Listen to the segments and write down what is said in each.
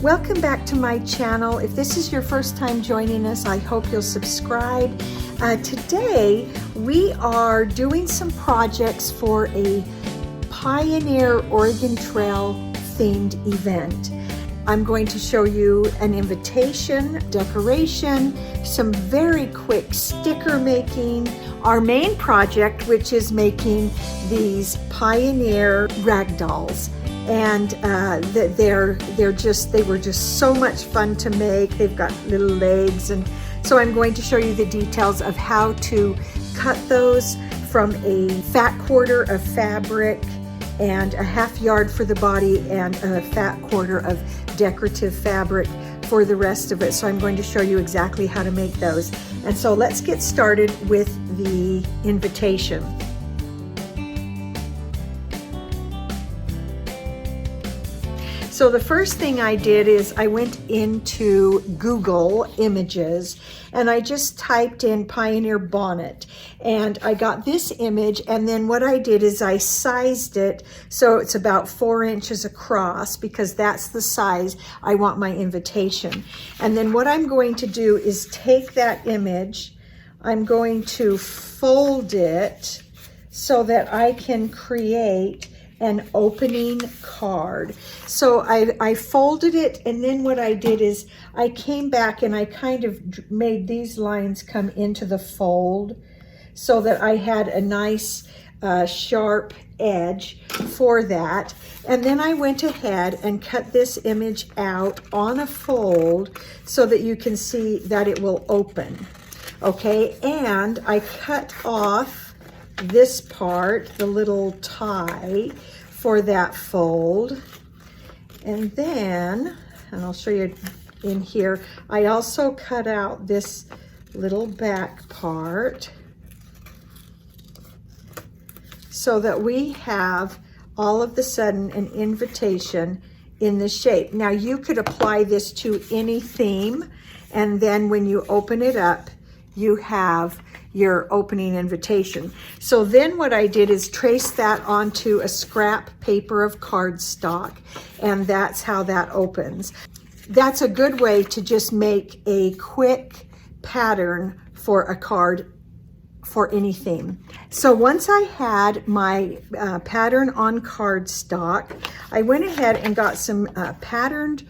Welcome back to my channel. If this is your first time joining us, I hope you'll subscribe. Today we are doing some projects for a Pioneer Oregon Trail themed event. I'm going to show you an invitation, decoration, some very quick sticker making, our main project, which is making these Pioneer ragdolls. And they were just so much fun to make. They've got little legs, and so I'm going to show you the details of how to cut those from a fat quarter of fabric and a half yard for the body and a fat quarter of decorative fabric for the rest of it. So I'm going to show you exactly how to make those. And so let's get started with the invitation. So the first thing I did is I went into Google Images and I just typed in Pioneer bonnet, and I got this image, and then what I did is I sized it so it's about 4 inches across, because that's the size I want my invitation. And then what I'm going to do is take that image, I'm going to fold it so that I can create an opening card. So I folded it, and then what I did is I came back and I kind of made these lines come into the fold so that I had a nice sharp edge for that. And then I went ahead and cut this image out on a fold so that you can see that it will open. Okay, and I cut off this part, the little tie for that fold. And then, and I'll show you in here, I also cut out this little back part so that we have all of the sudden an invitation in the shape. Now you could apply this to any theme, and then when you open it up, you have your opening invitation. So then what I did is trace that onto a scrap paper of cardstock, and that's how that opens. That's a good way to just make a quick pattern for a card for any theme. So once I had my pattern on cardstock, I went ahead and got some patterned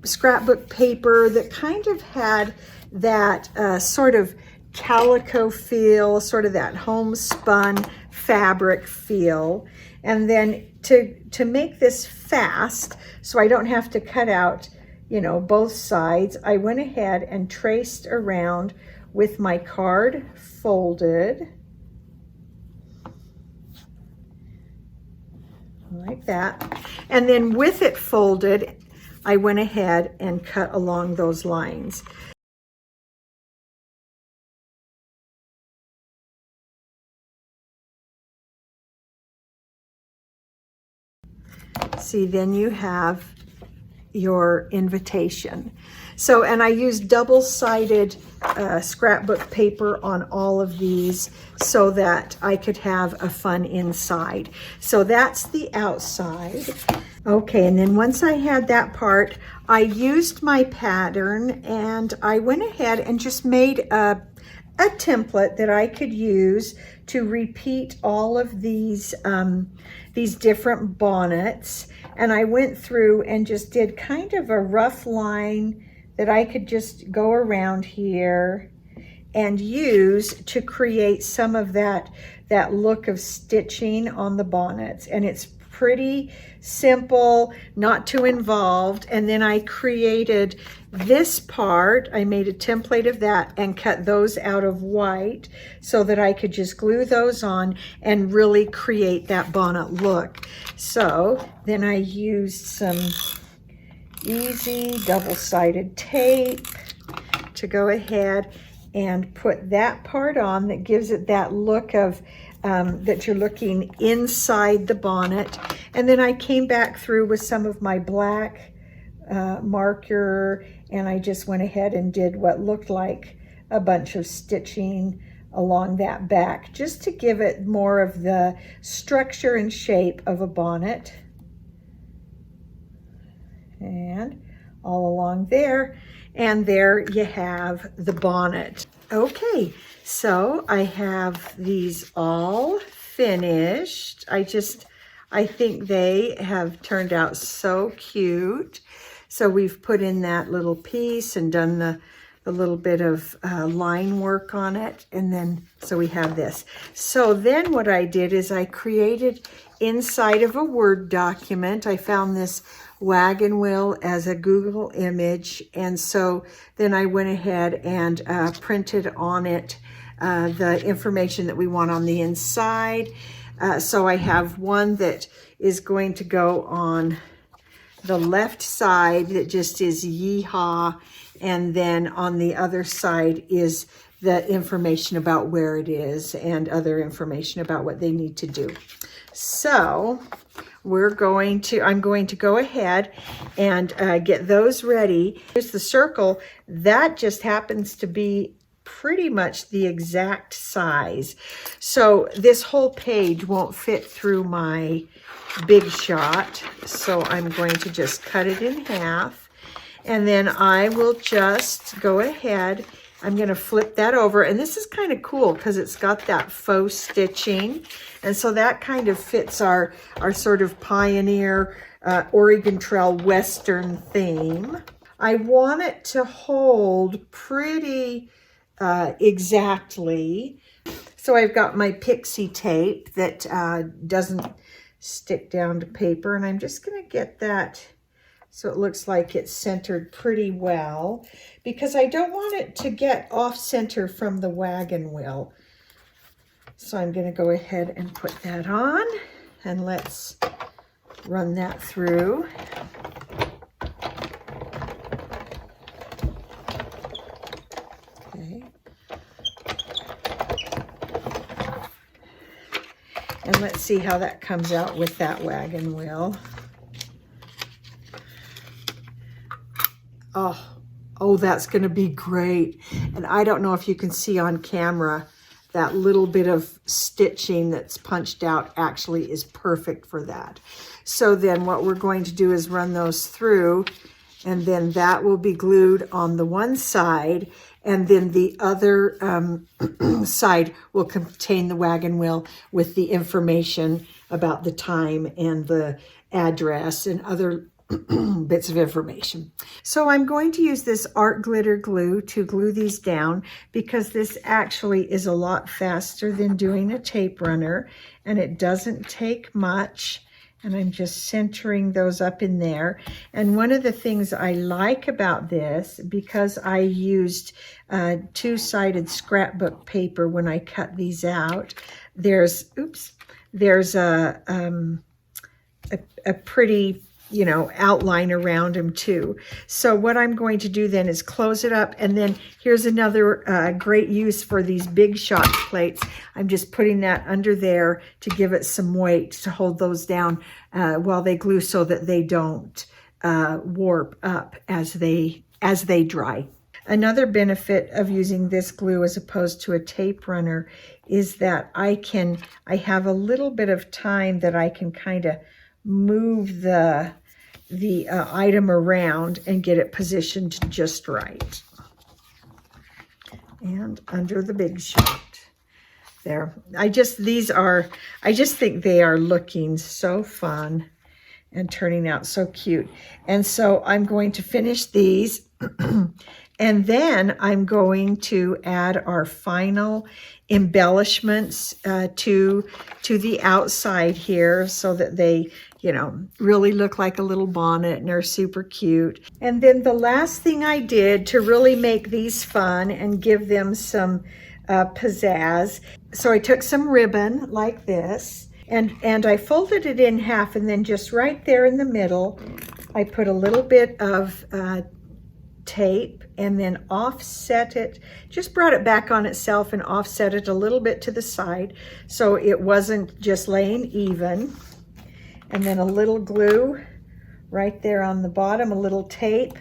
scrapbook paper that kind of had that sort of calico feel, sort of that homespun fabric feel. And then to make this fast, so I don't have to cut out, you know, both sides, I went ahead and traced around with my card folded like that. And then with it folded, I went ahead and cut along those lines. See, then you have your invitation. So, and I used double-sided scrapbook paper on all of these so that I could have a fun inside. So that's the outside. Okay, and then once I had that part, I used my pattern and I went ahead and just made a template that I could use to repeat all of these different bonnets. And I went through and just did kind of a rough line that I could just go around here and use to create some of that look of stitching on the bonnets. And it's pretty simple, not too involved. And then I created this part, I made a template of that and cut those out of white so that I could just glue those on and really create that bonnet look. So then I used some easy double-sided tape to go ahead and put that part on that gives it that look of that you're looking inside the bonnet. And then I came back through with some of my black marker, and I just went ahead and did what looked like a bunch of stitching along that back, just to give it more of the structure and shape of a bonnet. And all along there. And there you have the bonnet. Okay, so I have these all finished. I think they have turned out so cute. So we've put in that little piece and done the little bit of line work on it. And then, so we have this. So then what I did is I created inside of a Word document. I found this wagon wheel as a Google image. And so then I went ahead and printed on it the information that we want on the inside. So I have one that is going to go on the left side that just is Yeehaw, and then on the other side is the information about where it is and other information about what they need to do. So I'm going to go ahead and get those ready. Here's the circle. That just happens to be pretty much the exact size. So this whole page won't fit through my Big Shot. So I'm going to just cut it in half. And then I will just go ahead. I'm going to flip that over. And this is kind of cool because it's got that faux stitching. And so that kind of fits our sort of pioneer Oregon Trail Western theme. I want it to hold pretty exactly. So I've got my pixie tape that doesn't stick down to paper. And I'm just going to get that so it looks like it's centered pretty well, because I don't want it to get off center from the wagon wheel. So I'm going to go ahead and put that on, and let's run that through. Okay. And let's see how that comes out with that wagon wheel. Oh, that's going to be great. And I don't know if you can see on camera, that little bit of stitching that's punched out actually is perfect for that. So then what we're going to do is run those through, and then that will be glued on the one side, and then the other side will contain the wagon wheel with the information about the time and the address and other bits of information. So I'm going to use this art glitter glue to glue these down, because this actually is a lot faster than doing a tape runner, and it doesn't take much. And I'm just centering those up in there. And one of the things I like about this, because I used two-sided scrapbook paper when I cut these out, there's a pretty, outline around them too. So what I'm going to do then is close it up, and then here's another great use for these Big Shot plates. I'm just putting that under there to give it some weight to hold those down while they glue, so that they don't warp up as they dry. Another benefit of using this glue as opposed to a tape runner is that I have a little bit of time that I can kind of move the item around and get it positioned just right. And under the Big Shot there. I just think they are looking so fun and turning out so cute. And so I'm going to finish these and then I'm going to add our final embellishments to the outside here, so that they really look like a little bonnet and are super cute. And then the last thing I did to really make these fun and give them some pizzazz, so I took some ribbon like this, and I folded it in half, and then just right there in the middle I put a little bit of tape, and then offset it, just brought it back on itself and offset it a little bit to the side so it wasn't just laying even. And then a little glue right there on the bottom, a little tape,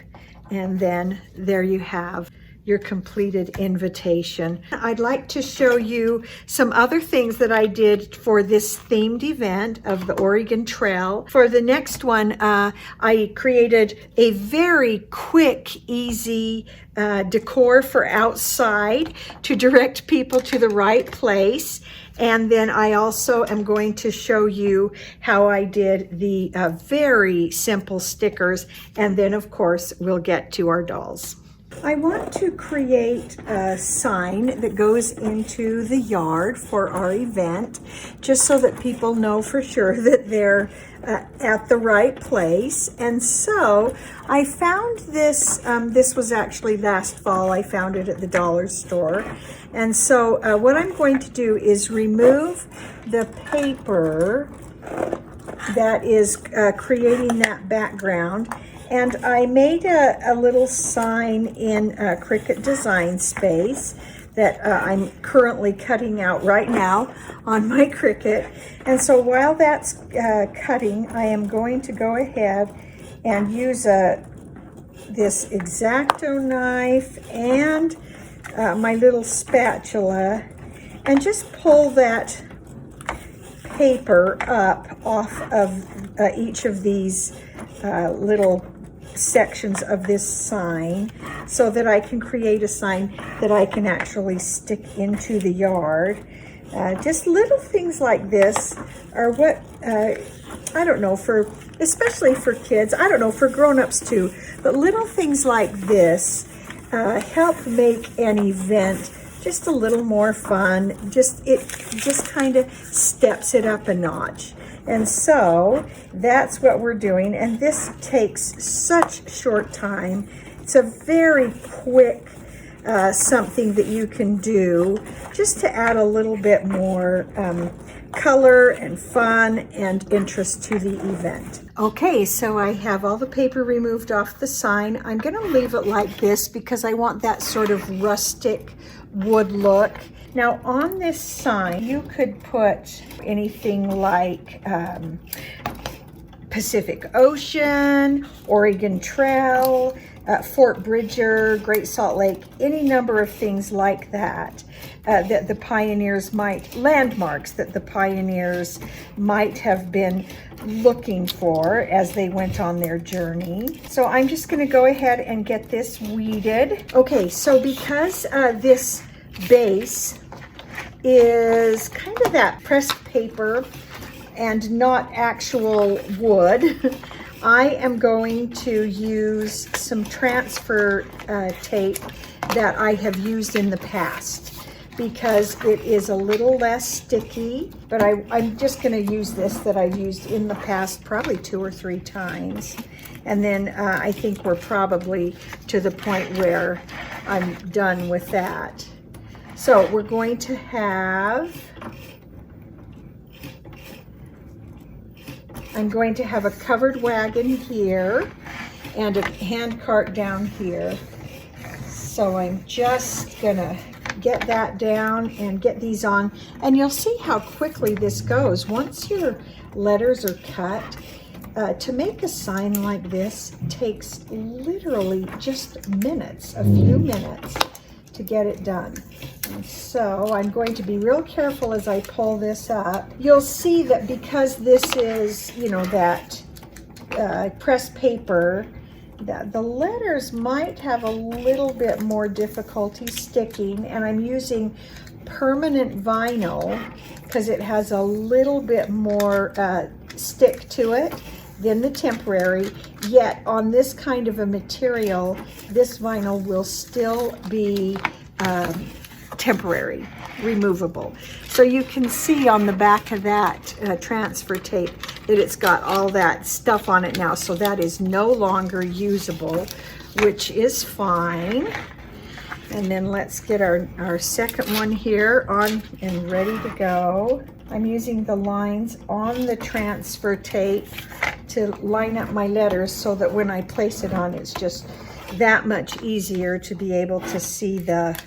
and then there you have your completed invitation. I'd like to show you some other things that I did for this themed event of the Oregon Trail. For the next one, I created a very quick, easy decor for outside to direct people to the right place. And then I also am going to show you how I did the very simple stickers. And then, of course, we'll get to our dolls. I want to create a sign that goes into the yard for our event, just so that people know for sure that they're at the right place. And so I found this, this was actually last fall. I found it at the dollar store. And so what I'm going to do is remove the paper that is creating that background. And I made a little sign in Cricut Design Space that I'm currently cutting out right now on my Cricut. And so while that's cutting, I am going to go ahead and use this X-Acto knife and my little spatula and just pull that paper up off of each of these little sections of this sign so that I can create a sign that I can actually stick into the yard. Just little things like this are what, I don't know, especially for kids, I don't know, for grown-ups too, but little things like this help make an event just a little more fun. It just kind of steps it up a notch. And so that's what we're doing. And this takes such short time. It's a very quick something that you can do just to add a little bit more color and fun and interest to the event. Okay, so I have all the paper removed off the sign. I'm going to leave it like this because I want that sort of rustic wood look. Now on this sign, you could put anything like Pacific Ocean, Oregon Trail, Fort Bridger, Great Salt Lake, any number of things like that, that the pioneers landmarks that the pioneers might have been looking for as they went on their journey. So I'm just going to go ahead and get this weeded. Okay, so because this base is kind of that pressed paper and not actual wood, I am going to use some transfer tape that I have used in the past because it is a little less sticky, but I'm just going to use this that I've used in the past probably 2 or 3 times. And then I think we're probably to the point where I'm done with that. So we're going to have, I'm going to have a covered wagon here and a hand cart down here. So I'm just gonna get that down and get these on. And you'll see how quickly this goes. Once your letters are cut, to make a sign like this takes literally just minutes, a few minutes to get it done. And so I'm going to be real careful as I pull this up. You'll see that because this is, you know, that pressed paper, that the letters might have a little bit more difficulty sticking, and I'm using permanent vinyl because it has a little bit more stick to it than the temporary. Yet on this kind of a material, this vinyl will still be temporary, removable. So you can see on the back of that transfer tape that it's got all that stuff on it now, so that is no longer usable, which is fine. And then let's get our second one here on and ready to go. I'm using the lines on the transfer tape to line up my letters so that when I place it on, it's just that much easier to be able to see the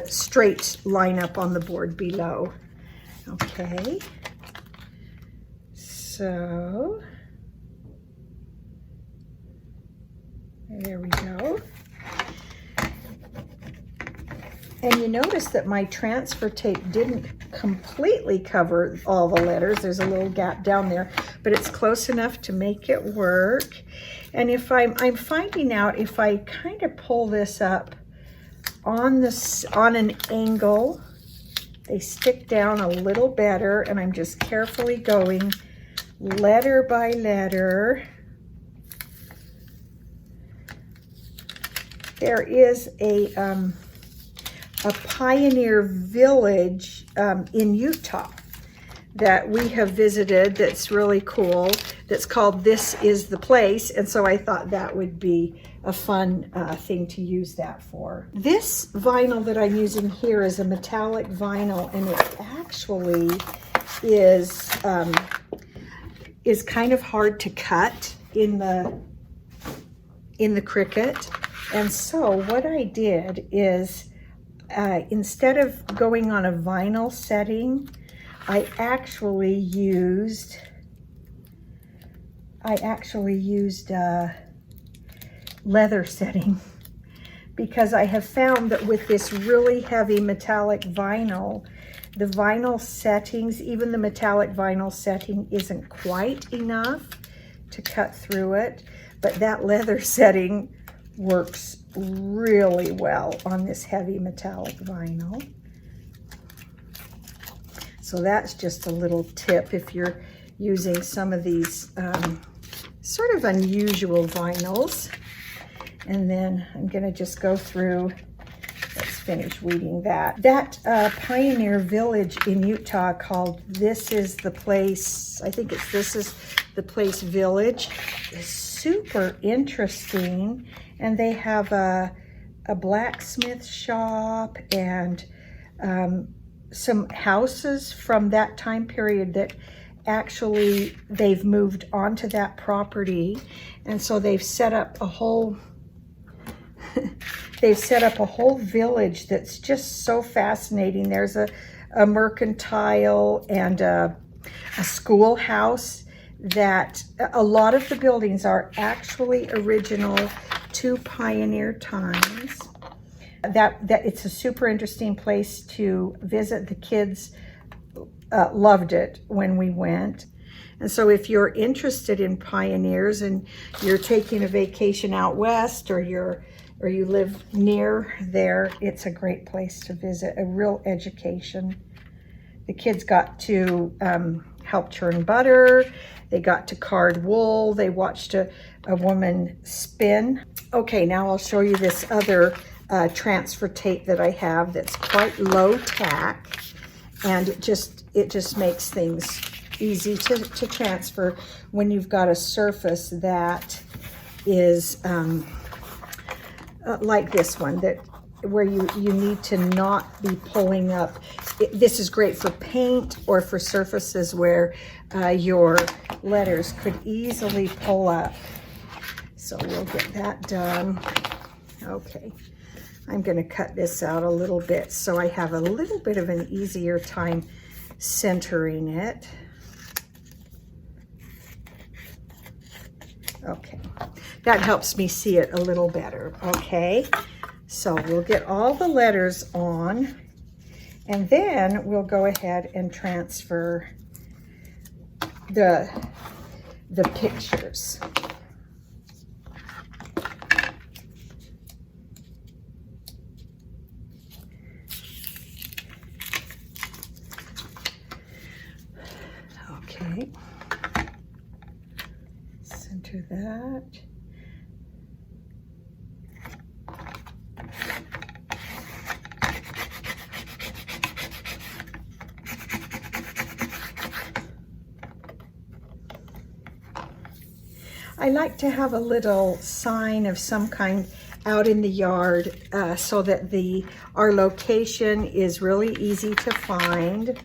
straight lineup on the board below. Okay, so there we go. And you notice that my transfer tape didn't completely cover all the letters. There's a little gap down there, but it's close enough to make it work. And if I'm finding out if I kind of pull this up on an angle, they stick down a little better, and I'm just carefully going letter by letter. There is a pioneer village in Utah that we have visited that's really cool, that's called This Is the Place, and so I thought that would be a fun thing to use that for. This vinyl that I'm using here is a metallic vinyl, and it actually is kind of hard to cut in the Cricut. And so what I did is, instead of going on a vinyl setting, I actually used leather setting, because I have found that with this really heavy metallic vinyl, the vinyl settings, even the metallic vinyl setting, isn't quite enough to cut through it, but that leather setting works really well on this heavy metallic vinyl. So that's just a little tip if you're using some of these sort of unusual vinyls. And then I'm going to just go through, let's finish weeding that. That pioneer village in Utah called This Is the Place, I think it's This Is the Place Village, is super interesting. And they have a blacksmith shop and some houses from that time period that actually they've moved onto that property. And so they've set up a whole village that's just so fascinating. There's a mercantile and a schoolhouse that a lot of the buildings are actually original to pioneer times. That it's a super interesting place to visit. The kids loved it when we went. And so if you're interested in pioneers and you're taking a vacation out west, or you live near there, it's a great place to visit, a real education. The kids got to help churn butter. They got to card wool. They watched a woman spin. Okay, now I'll show you this other transfer tape that I have that's quite low tack, and it just makes things easy to transfer when you've got a surface that is like this one, where you need to not be pulling up. This is great for paint or for surfaces where your letters could easily pull up. So we'll get that done. Okay, I'm going to cut this out a little bit so I have a little bit of an easier time centering it. Okay, that helps me see it a little better. Okay, so we'll get all the letters on, and then we'll go ahead and transfer the pictures. Okay, center that. I like to have a little sign of some kind out in the yard so that our location is really easy to find,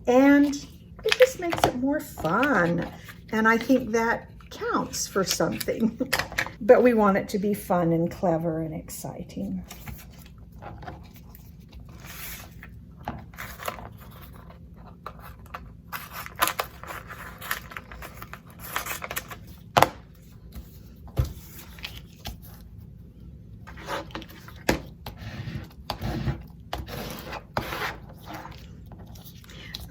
and it just makes it more fun. And I think that counts for something. But we want it to be fun and clever and exciting.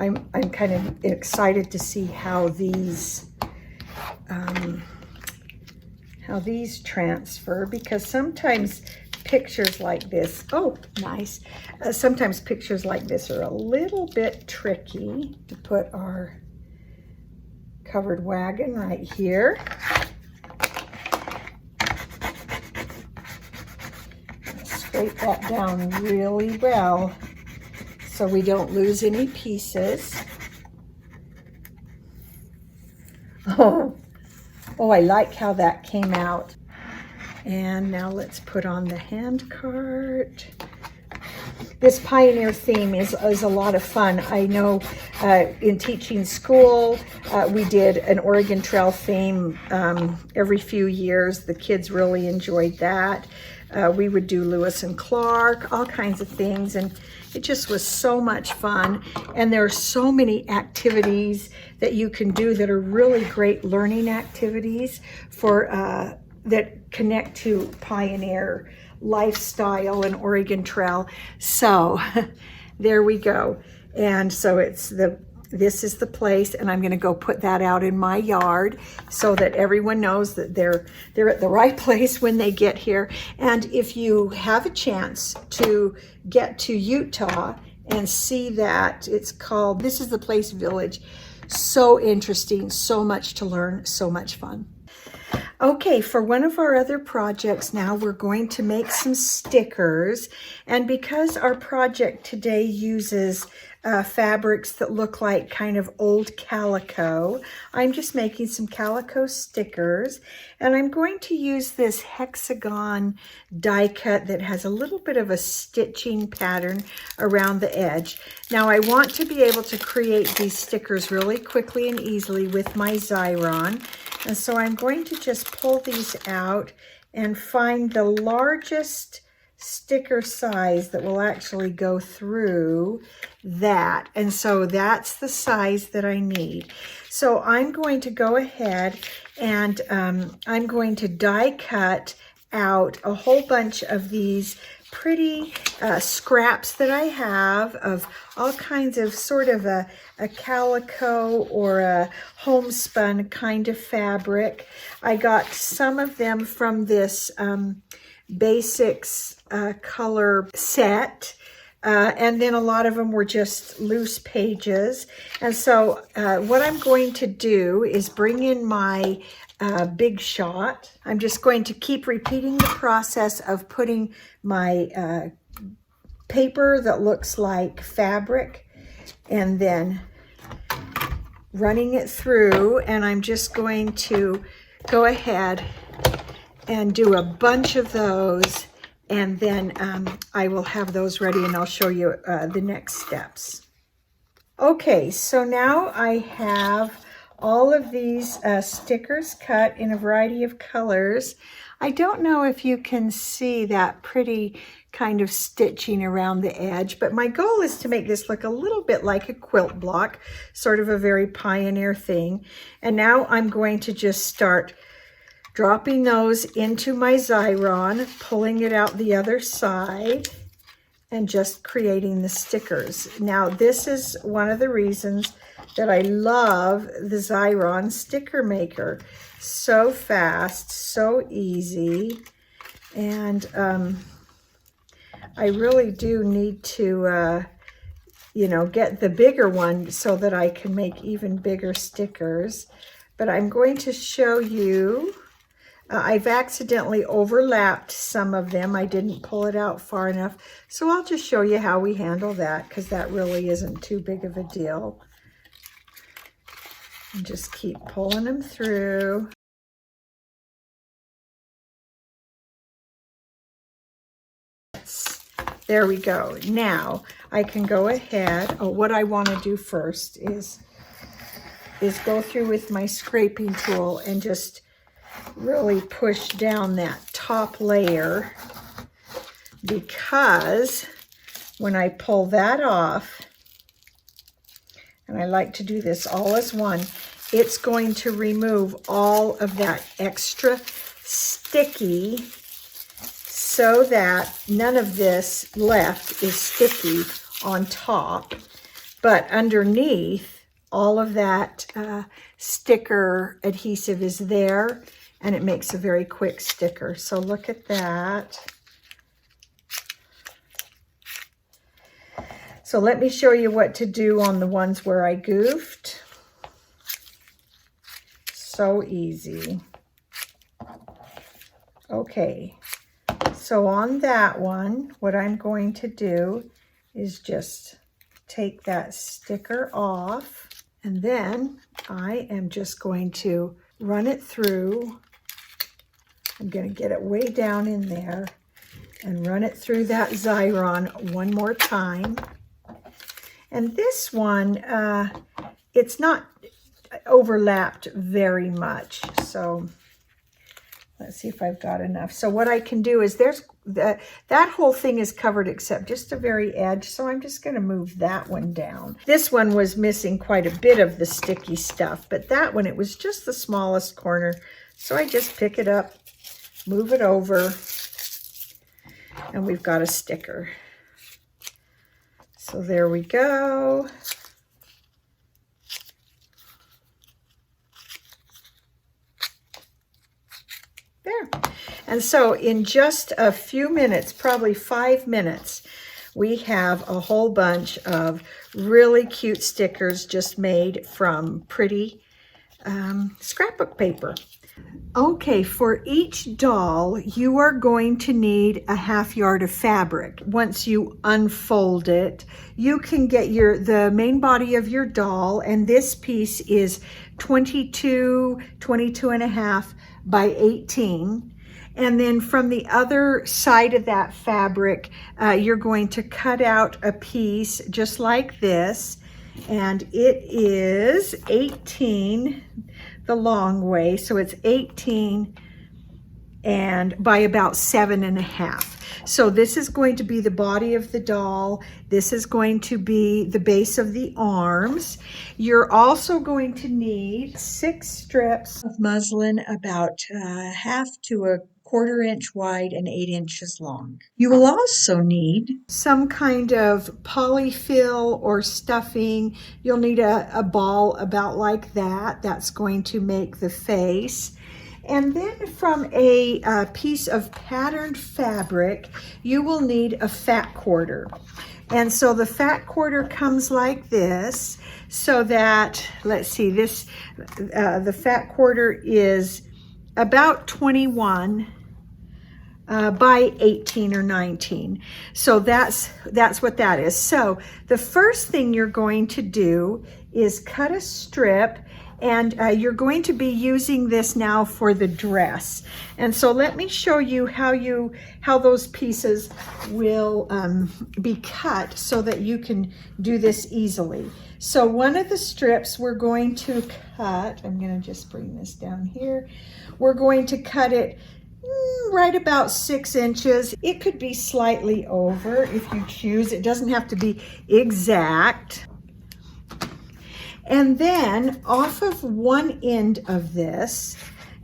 I'm kind of excited to see how these transfer, because sometimes pictures like this, oh, nice. Sometimes pictures like this are a little bit tricky to put our covered wagon right here. Scrape that down really well so we don't lose any pieces. Oh, I like how that came out. And now let's put on the hand cart. This Pioneer theme is a lot of fun. I know in teaching school, we did an Oregon Trail theme every few years. The kids really enjoyed that. We would do Lewis and Clark, all kinds of things, and it just was so much fun. And there are so many activities that you can do that are really great learning activities for that connect to Pioneer lifestyle and Oregon Trail. So there we go. And so this is the place, and I'm going to go put that out in my yard so that everyone knows that they're at the right place when they get here. And if you have a chance to get to Utah and see that, it's called, this is the place Village. So interesting, so much to learn, so much fun. Okay, for one of our other projects now, we're going to make some stickers. And because our project today uses fabrics that look like kind of old calico, I'm just making some calico stickers. And I'm going to use this hexagon die cut that has a little bit of a stitching pattern around the edge. Now I want to be able to create these stickers really quickly and easily with my Xyron. And so I'm going to just pull these out and find the largest sticker size that will actually go through that. And so that's the size that I need. So I'm going to go ahead and I'm going to die cut out a whole bunch of these pretty scraps that I have of all kinds of sort of a calico or a homespun kind of fabric. I got some of them from this basics color set, and then a lot of them were just loose pages. And so what I'm going to do is bring in my Big Shot. I'm just going to keep repeating the process of putting my paper that looks like fabric and then running it through, and I'm just going to go ahead and do a bunch of those, and then I will have those ready and I'll show you the next steps. Okay, so now I have all of these stickers cut in a variety of colors. I don't know if you can see that pretty kind of stitching around the edge, but my goal is to make this look a little bit like a quilt block, sort of a very Pioneer thing. And now I'm going to just start dropping those into my Xyron, pulling it out the other side, and just creating the stickers. Now, this is one of the reasons that I love the Xyron sticker maker. So fast, so easy, and I really do need to, you know, get the bigger one so that I can make even bigger stickers. But I'm going to show you, I've accidentally overlapped some of them. I didn't pull it out far enough. So I'll just show you how we handle that, because that really isn't too big of a deal. And just keep pulling them through. There we go. Now I can go ahead. Oh, what I want to do first is go through with my scraping tool and just really push down that top layer, because when I pull that off, and I like to do this all as one, it's going to remove all of that extra sticky so that none of this left is sticky on top. but underneath, all of that sticker adhesive is there, and it makes a very quick sticker. So look at that. So let me show you what to do on the ones where I goofed. So easy. Okay, so on that one, what I'm going to do is just take that sticker off, and then I am just going to run it through. I'm going to get it way down in there and run it through that Xyron one more time. And this one, it's not overlapped very much, so let's see if I've got enough. So what I can do is that whole thing is covered except just the very edge, so I'm just going to move that one down. This one was missing quite a bit of the sticky stuff, but that one, it was just the smallest corner, so I just pick it up, move it over, and we've got a sticker. So there we go. There. And so in just a few minutes, probably 5 minutes, we have a whole bunch of really cute stickers just made from pretty scrapbook paper. Okay, for each doll, you are going to need a 1/2 yard of fabric. Once you unfold it, you can get the main body of your doll, and this piece is 22 and a half by 18. And then from the other side of that fabric, you're going to cut out a piece just like this, and it is 18 the long way, so it's 18 and by about 7.5. So this is going to be the body of the doll. This is going to be the base of the arms. You're also going to need 6 strips of muslin, about 1/2 to a 1/4 inch wide and 8 inches long. You will also need some kind of polyfill or stuffing. You'll need a ball about like that. That's going to make the face. And then from a piece of patterned fabric, you will need a fat quarter. And so the fat quarter comes like this, so that, let's see, this the fat quarter is about 21 by 18 or 19. So that's what that is. So the first thing you're going to do is cut a strip, and you're going to be using this now for the dress. And so let me show you how those pieces will be cut so that you can do this easily. So one of the strips we're going to cut, I'm going to just bring this down here. We're going to cut it right about 6 inches. It could be slightly over if you choose. It doesn't have to be exact. And then off of one end of this,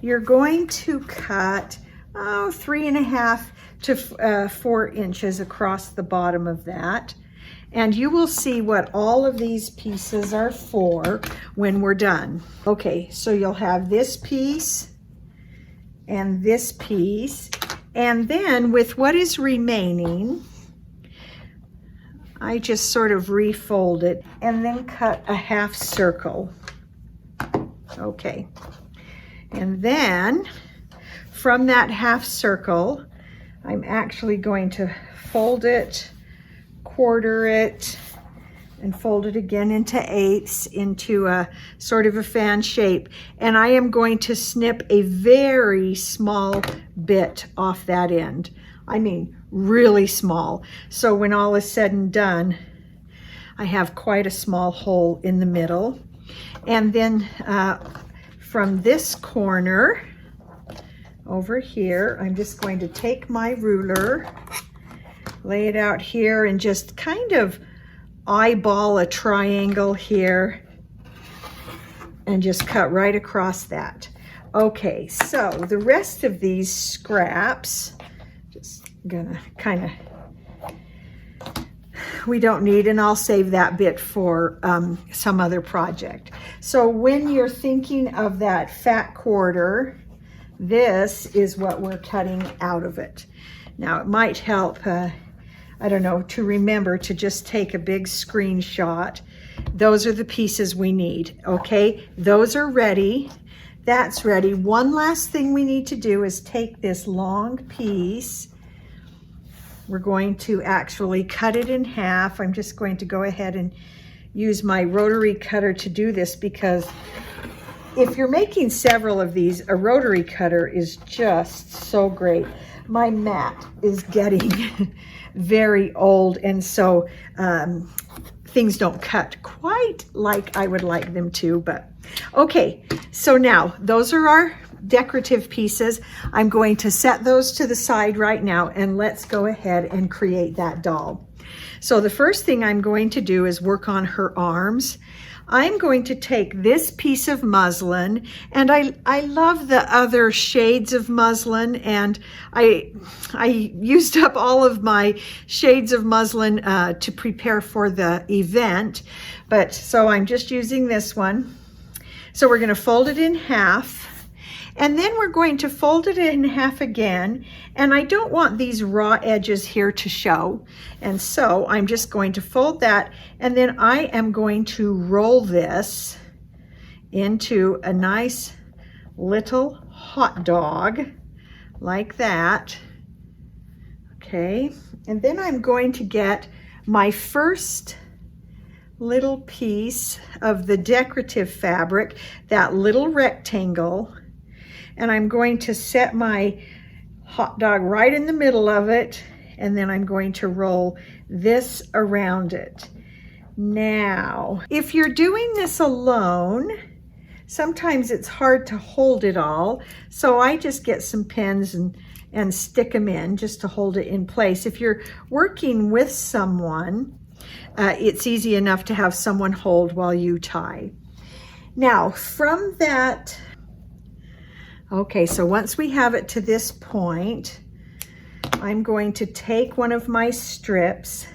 you're going to cut 3.5 to 4 inches across the bottom of that. And you will see what all of these pieces are for when we're done. Okay, so you'll have this piece and this piece. And then with what is remaining, I just sort of refold it and then cut a 1/2 circle. Okay. And then from that 1/2 circle, I'm actually going to fold it, quarter it, and fold it again into 1/8 into a sort of a fan shape. And I am going to snip a very small bit off that end. I mean, really small. So when all is said and done, I have quite a small hole in the middle. And then from this corner over here, I'm just going to take my ruler, lay it out here, and just kind of eyeball a triangle here and just cut right across that. Okay, so the rest of these scraps, just gonna kind of we don't need, and I'll save that bit for some other project. So when you're thinking of that fat quarter, this is what we're cutting out of it. Now it might help, I don't know, to remember to just take a big screenshot. Those are the pieces we need, okay? Those are ready. That's ready. One last thing we need to do is take this long piece. We're going to actually cut it in half. I'm just going to go ahead and use my rotary cutter to do this, because if you're making several of these, a rotary cutter is just so great. My mat is getting very old, and so things don't cut quite like I would like them to, but okay. So now those are our decorative pieces. I'm going to set those to the side right now, and let's go ahead and create that doll. So the first thing I'm going to do is work on her arms. I'm going to take this piece of muslin, and I love the other shades of muslin, and I used up all of my shades of muslin to prepare for the event, but so I'm just using this one. So we're going to fold it in half, and then we're going to fold it in half again, and I don't want these raw edges here to show, and so I'm just going to fold that, and then I am going to roll this into a nice little hot dog like that. Okay, and then I'm going to get my first little piece of the decorative fabric, that little rectangle, and I'm going to set my hot dog right in the middle of it, and then I'm going to roll this around it. Now, if you're doing this alone, sometimes it's hard to hold it all, so I just get some pins and stick them in just to hold it in place. If you're working with someone, it's easy enough to have someone hold while you tie. Now, from that, okay, so once we have it to this point, I'm going to take one of my strips,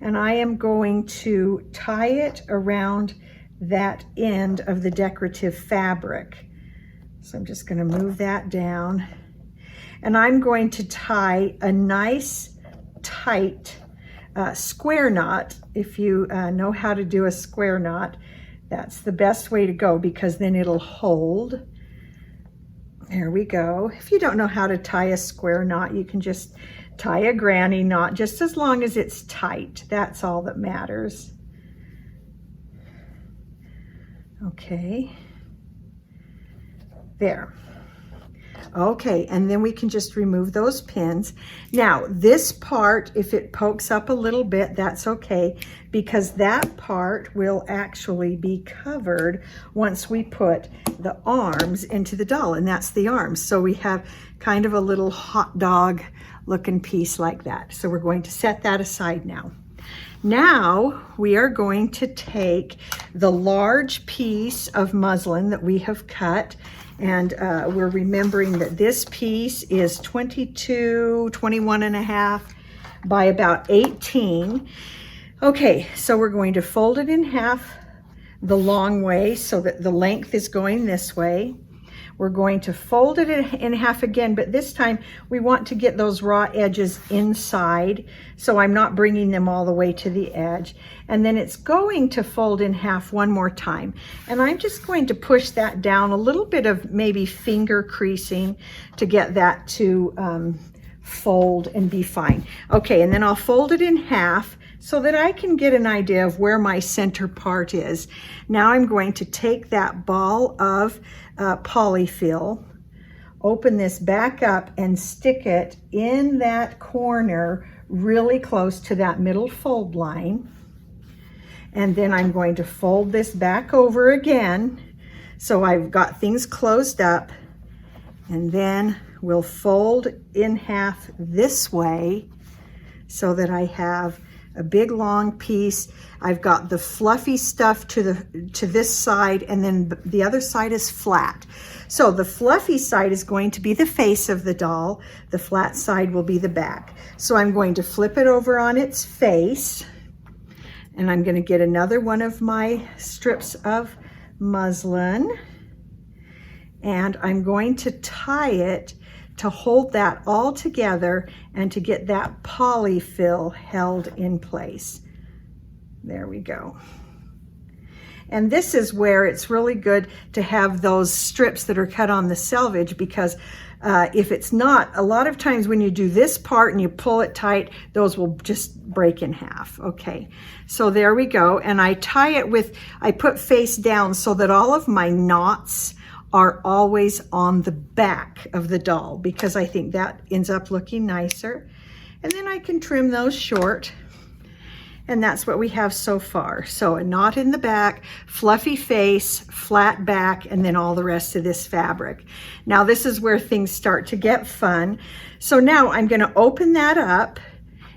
and I am going to tie it around that end of the decorative fabric. So I'm just going to move that down, and I'm going to tie a nice tight square knot. If you know how to do a square knot, that's the best way to go, because then it'll hold. There we go. If you don't know how to tie a square knot, you can just tie a granny knot, just as long as it's tight. That's all that matters. Okay. There. Okay, and then we can just remove those pins. Now, this part, if it pokes up a little bit, that's okay, because that part will actually be covered once we put the arms into the doll, and that's the arms. So we have kind of a little hot dog looking piece like that. So we're going to set that aside now. Now we are going to take the large piece of muslin that we have cut, and we're remembering that this piece is 21 and a half by about 18. Okay, so we're going to fold it in half the long way so that the length is going this way. We're going to fold it in half again, but this time we want to get those raw edges inside, so I'm not bringing them all the way to the edge. And then it's going to fold in half one more time. And I'm just going to push that down, a little bit of maybe finger creasing to get that to fold and be fine. Okay, and then I'll fold it in half so that I can get an idea of where my center part is. Now I'm going to take that ball of polyfill, open this back up and stick it in that corner really close to that middle fold line. And then I'm going to fold this back over again so I've got things closed up, and then we'll fold in half this way so that I have a big long piece. I've got the fluffy stuff to this side, and then the other side is flat. So the fluffy side is going to be the face of the doll. The flat side will be the back. So I'm going to flip it over on its face, And I'm going to get another one of my strips of muslin, and I'm going to tie it to hold that all together and to get that polyfill held in place. There we go. And this is where it's really good to have those strips that are cut on the selvage, because if it's not, a lot of times when you do this part and you pull it tight, those will just break in half. Okay, so there we go. And I tie it with, I put face down so that all of my knots are always on the back of the doll, because I think that ends up looking nicer. And then I can trim those short. And that's what we have so far. So a knot in the back, fluffy face, flat back, and then all the rest of this fabric. Now this is where things start to get fun. So now I'm gonna open that up,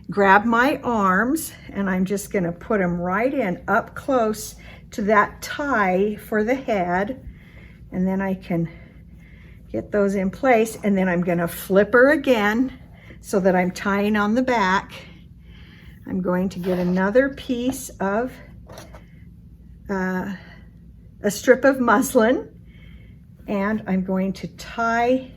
grab my arms, and I'm just gonna put them right in up close to that tie for the head. And then I can get those in place, and then I'm gonna flip her again so that I'm tying on the back. I'm going to get another piece of a strip of muslin, and I'm going to tie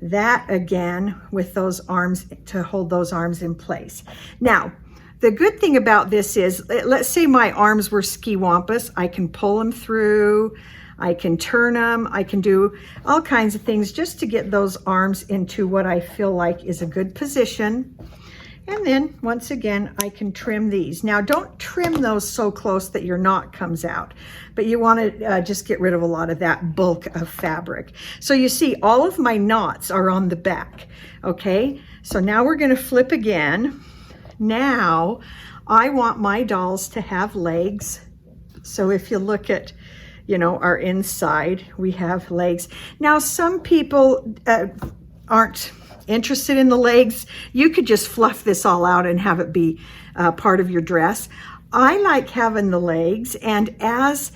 that again with those arms to hold those arms in place. Now, the good thing about this is, let's say my arms were ski-wampus, I can pull them through, I can turn them, I can do all kinds of things just to get those arms into what I feel like is a good position. And then once again, I can trim these. Now don't trim those so close that your knot comes out, but you want to just get rid of a lot of that bulk of fabric. So you see all of my knots are on the back. Okay, so now we're going to flip again. Now I want my dolls to have legs. So if you look at, you know, our inside, we have legs. Now some people aren't interested in the legs. You could just fluff this all out and have it be part of your dress. I like having the legs, and as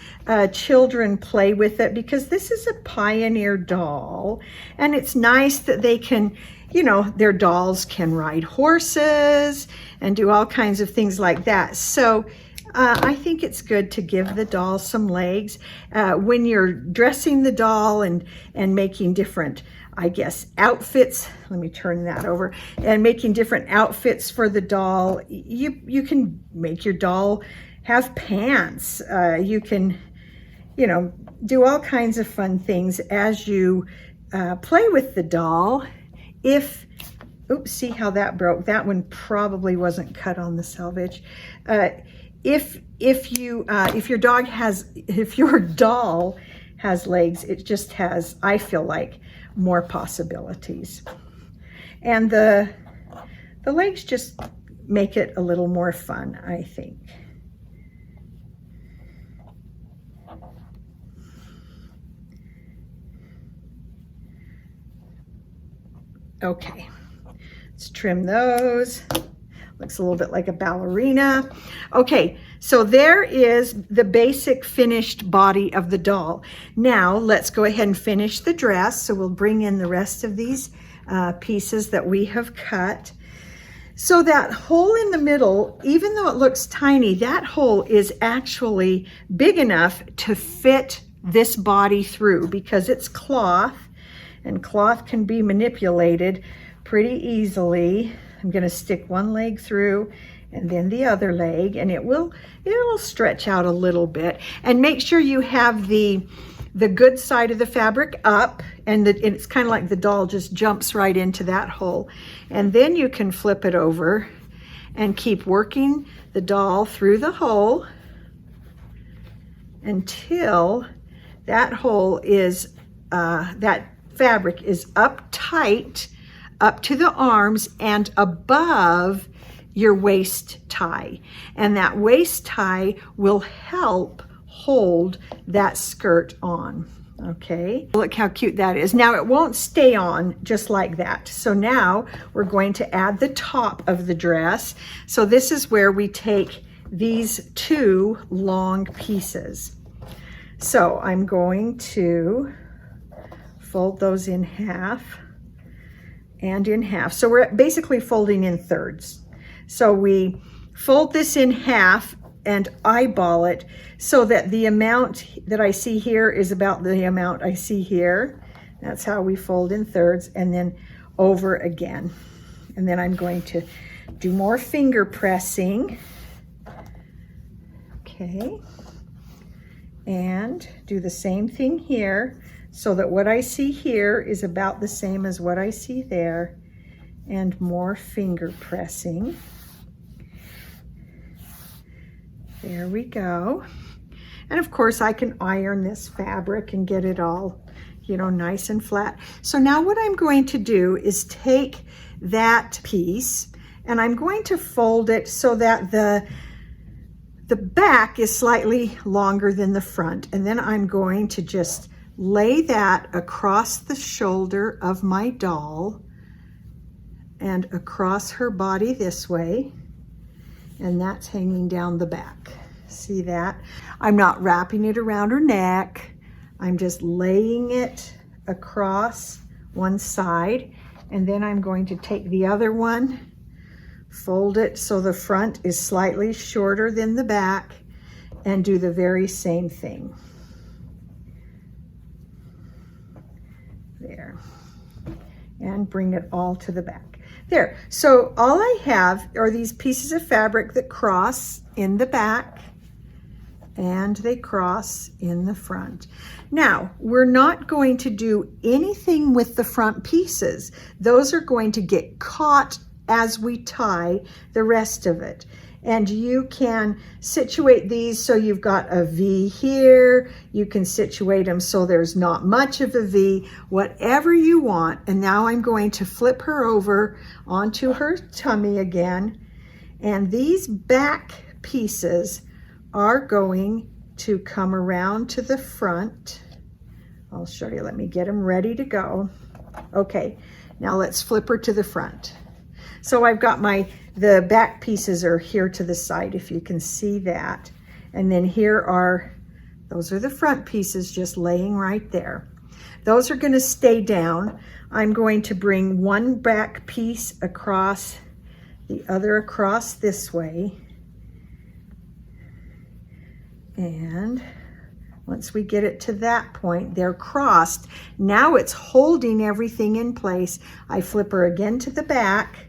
children play with it, because this is a pioneer doll, and it's nice that they can, you know, their dolls can ride horses and do all kinds of things like that. So I think it's good to give the doll some legs. When you're dressing the doll and making different, I guess, outfits, let me turn that over, and making different outfits for the doll, you can make your doll have pants. You can, you know, do all kinds of fun things as you play with the doll. If, oops, see how that broke? That one probably wasn't cut on the selvage. If your doll has legs, it just has, I feel like, more possibilities. And the legs just make it a little more fun, I think. Okay, let's trim those. Looks a little bit like a ballerina. Okay, so there is the basic finished body of the doll. Now let's go ahead and finish the dress. So we'll bring in the rest of these pieces that we have cut. So that hole in the middle, even though it looks tiny, that hole is actually big enough to fit this body through, because it's cloth, and cloth can be manipulated pretty easily. I'm going to stick one leg through and then the other leg, and it'll stretch out a little bit. And make sure you have the good side of the fabric up, and it's kind of like the doll just jumps right into that hole. And then you can flip it over and keep working the doll through the hole until that hole is, that fabric is up tight, up to the arms and above your waist tie. And that waist tie will help hold that skirt on. Okay, look how cute that is. Now it won't stay on just like that. So now we're going to add the top of the dress. So this is where we take these two long pieces. So I'm going to fold those in half and in half. So we're basically folding in thirds. So we fold this in half and eyeball it so that the amount that I see here is about the amount I see here. That's how we fold in thirds, and then over again. And then I'm going to do more finger pressing. Okay. And do the same thing here so that what I see here is about the same as what I see there. And more finger pressing. There we go. And of course I can iron this fabric and get it all, you know, nice and flat. So now what I'm going to do is take that piece and I'm going to fold it so that the back is slightly longer than the front. And then I'm going to just lay that across the shoulder of my doll and across her body this way. And that's hanging down the back. See that? I'm not wrapping it around her neck. I'm just laying it across one side. And then I'm going to take the other one, fold it so the front is slightly shorter than the back, and do the very same thing. There. And bring it all to the back. There, so all I have are these pieces of fabric that cross in the back and they cross in the front. Now, we're not going to do anything with the front pieces. Those are going to get caught as we tie the rest of it. And you can situate these so you've got a V here. You can situate them so there's not much of a V, whatever you want. And now I'm going to flip her over onto her tummy again. And these back pieces are going to come around to the front. I'll show you, let me get them ready to go. Okay, now let's flip her to the front. So I've got the back pieces are here to the side, if you can see that. And then those are the front pieces just laying right there. Those are going to stay down. I'm going to bring one back piece across, the other across this way. And once we get it to that point, they're crossed. Now it's holding everything in place. I flip her again to the back.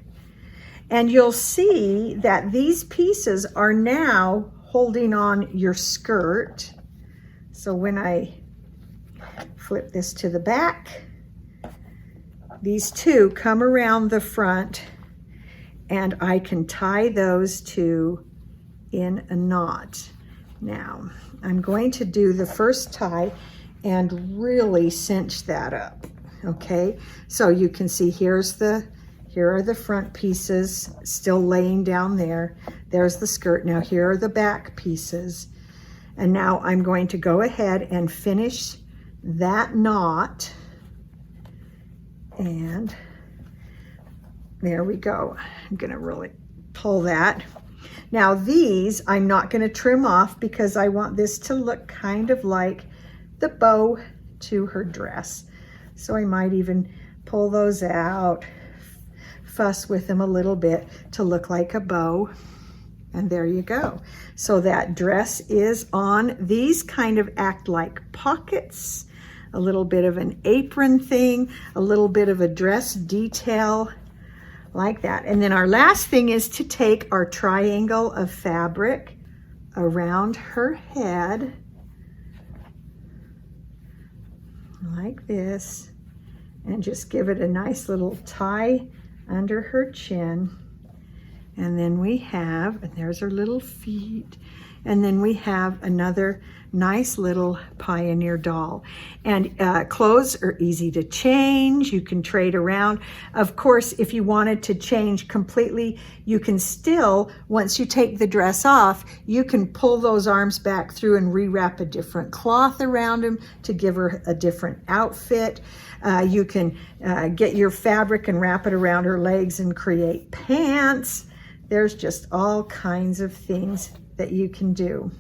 And you'll see that these pieces are now holding on your skirt. So when I flip this to the back, these two come around the front and I can tie those two in a knot. Now, I'm going to do the first tie and really cinch that up, okay? So you can see here are the front pieces still laying down there. There's the skirt. Now here are the back pieces. And now I'm going to go ahead and finish that knot. And there we go. I'm going to really pull that. Now these I'm not going to trim off because I want this to look kind of like the bow to her dress. So I might even pull those out, fuss with them a little bit to look like a bow. And there you go. So that dress is on. These kind of act like pockets, a little bit of an apron thing, a little bit of a dress detail like that. And then our last thing is to take our triangle of fabric around her head like this and just give it a nice little tie under her chin. And then we have, and there's her little feet, and then we have another nice little pioneer doll. And clothes are easy to change. You can trade around. Of course, if you wanted to change completely, you can still, once you take the dress off, you can pull those arms back through and rewrap a different cloth around them to give her a different outfit. You can get your fabric and wrap it around her legs and create pants. There's just all kinds of things that you can do.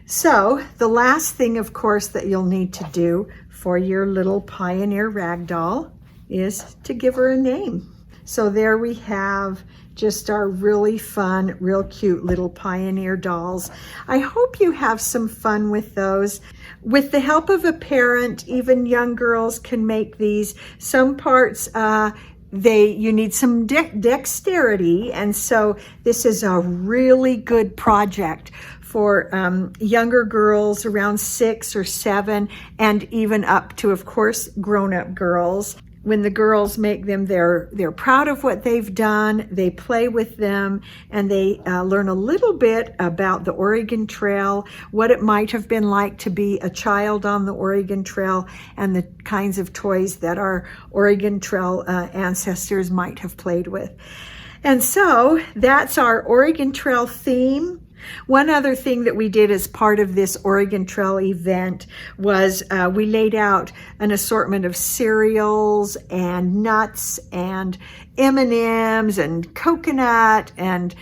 So the last thing, of course, that you'll need to do for your little pioneer rag doll is to give her a name. So there we have just our really fun, real cute little Pioneer dolls. I hope you have some fun with those. With the help of a parent, even young girls can make these. Some parts, you need some dexterity, and so this is a really good project for younger girls around 6 or 7, and even up to, of course, grown-up girls. When the girls make them, they're proud of what they've done, they play with them, and they learn a little bit about the Oregon Trail, what it might have been like to be a child on the Oregon Trail, and the kinds of toys that our Oregon Trail ancestors might have played with. And so that's our Oregon Trail theme. One other thing that we did as part of this Oregon Trail event was we laid out an assortment of cereals and nuts and M&Ms and coconut and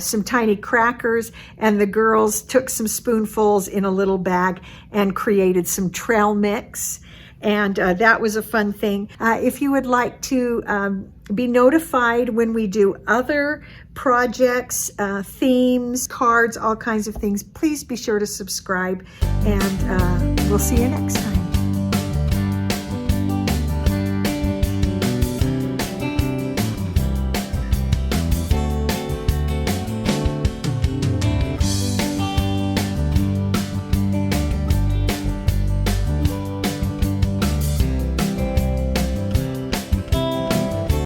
some tiny crackers, and the girls took some spoonfuls in a little bag and created some trail mix. And that was a fun thing. If you would like to be notified when we do other projects, themes, cards, all kinds of things, please be sure to subscribe, and we'll see you next time.